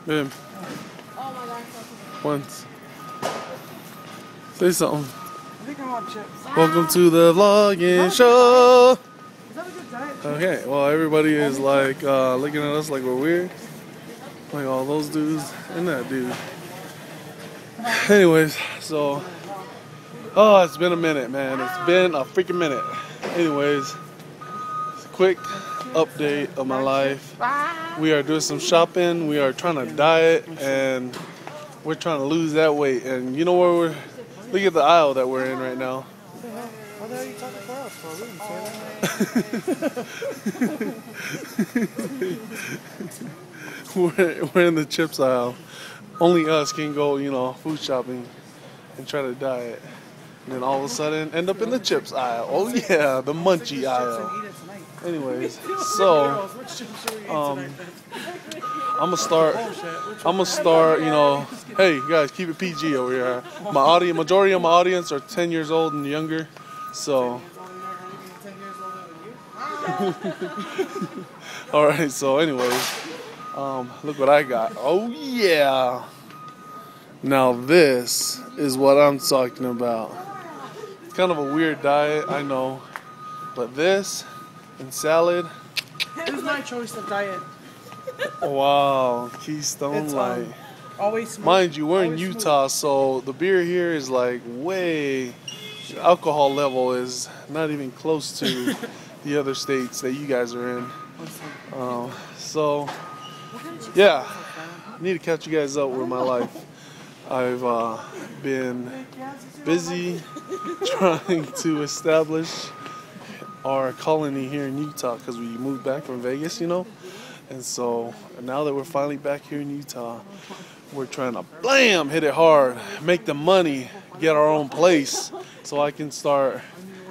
Babe. Once. Say something. I think I want chips. Welcome to the vlogging show. Is that a good diet? Okay, well everybody is like looking at us like we're weird. Like all those dudes and that dude. Anyways, so it's been a minute, man. It's been a freaking minute. Anyways, quick update of my life. We are doing some shopping. We are trying to diet and we're trying to lose that weight. And you know where we're? Look at the aisle that we're in right now. What the hell are you talking for us for? We didn't say that. We're in the chips aisle. Only us can go, food shopping and try to diet. And then all of a sudden end up in the chips aisle. Oh yeah, the munchie aisle. Anyways, so I'm gonna start, hey guys, keep it PG over here. Majority of my audience are 10 years old and younger. So alright, so anyways, look what I got. Oh yeah. Now this is what I'm talking about. It's kind of a weird diet, I know. But this and salad. This is my choice of diet. Wow, Keystone Light. Always smooth. Mind you, we're in Always Utah, so the beer here is like way, alcohol level is not even close to the other states that you guys are in. So, yeah, I need to catch you guys up with my life. I've been busy trying to establish our colony here in Utah because we moved back from Vegas, and so now that we're finally back here in Utah, we're trying to hit it hard, make the money, get our own place so I can start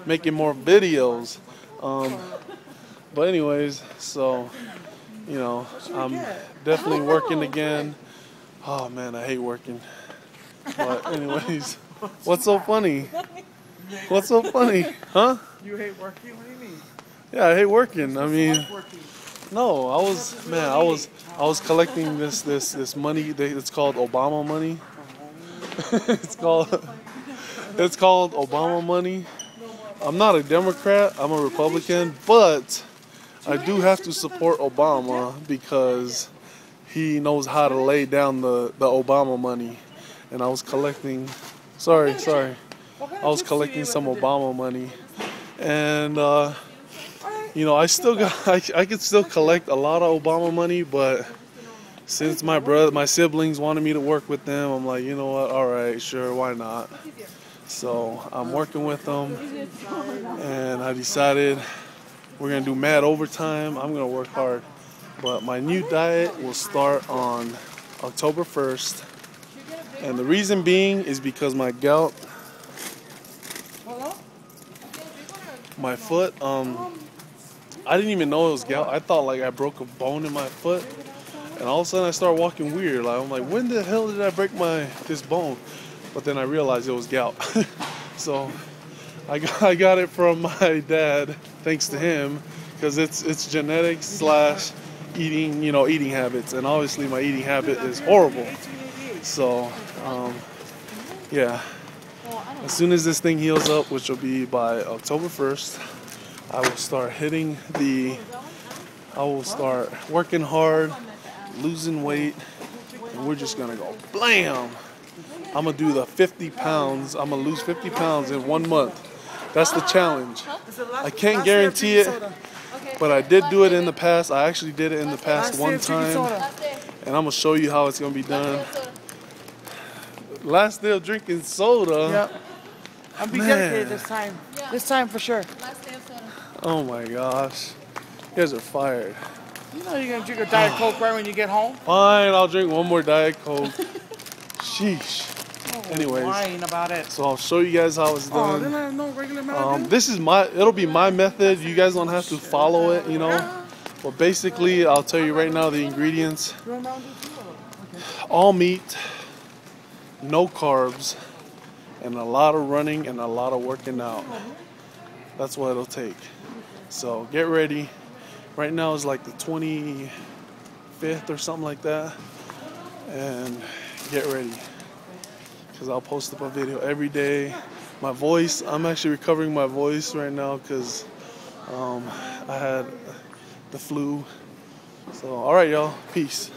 making more videos. But anyways, so I'm definitely working again. Oh man, I hate working. But anyways, what's so funny? What's so funny? Huh? You hate working? What do you mean? Yeah, I hate working. I mean, no, I was collecting this money. It's called Obama money. it's called Obama money. I'm not a Democrat. I'm a Republican, but I do have to support Obama because he knows how to lay down the Obama money. And I was collecting. Sorry. I was collecting some Obama money, and I could still collect a lot of Obama money, but since my siblings wanted me to work with them, I'm like, you know what? All right, sure, why not? So I'm working with them, and I decided we're gonna do mad overtime. I'm gonna work hard, but my new diet will start on October 1st, and the reason being is because my gout. My foot, I didn't even know it was gout. I thought like I broke a bone in my foot, and all of a sudden I started walking weird. I'm like, when the hell did I break this bone? But then I realized it was gout. So I got it from my dad, thanks to him, because it's genetics / eating habits, and obviously my eating habit is horrible. So yeah. As soon as this thing heals up, which will be by October 1st, I will start working hard, losing weight, and we're just gonna go blam. I'm gonna do the 50 pounds. I'm gonna lose 50 pounds in 1 month. That's the challenge. I can't guarantee it, but I did do it in the past. I actually did it in the past one time, and I'm gonna show you how it's gonna be done. Last day of drinking soda. Yep. I'll be dedicated this time. This time for sure. Oh my gosh. You guys are fired. You know you're gonna drink a Diet Coke right when you get home? Fine, I'll drink one more Diet Coke. Sheesh. Anyways, lying about it. So I'll show you guys how it's done. Then I have no regular method. It'll be my method. You guys don't have to follow it, But basically, I'll tell you right now the ingredients. All meat, no carbs, and a lot of running and a lot of working out. That's what it'll take. So get ready. Right now is like the 25th or something like that. and get ready, because I'll post up a video every day. My voice, I'm actually recovering my voice right now because I had the flu. So, all right, y'all. Peace.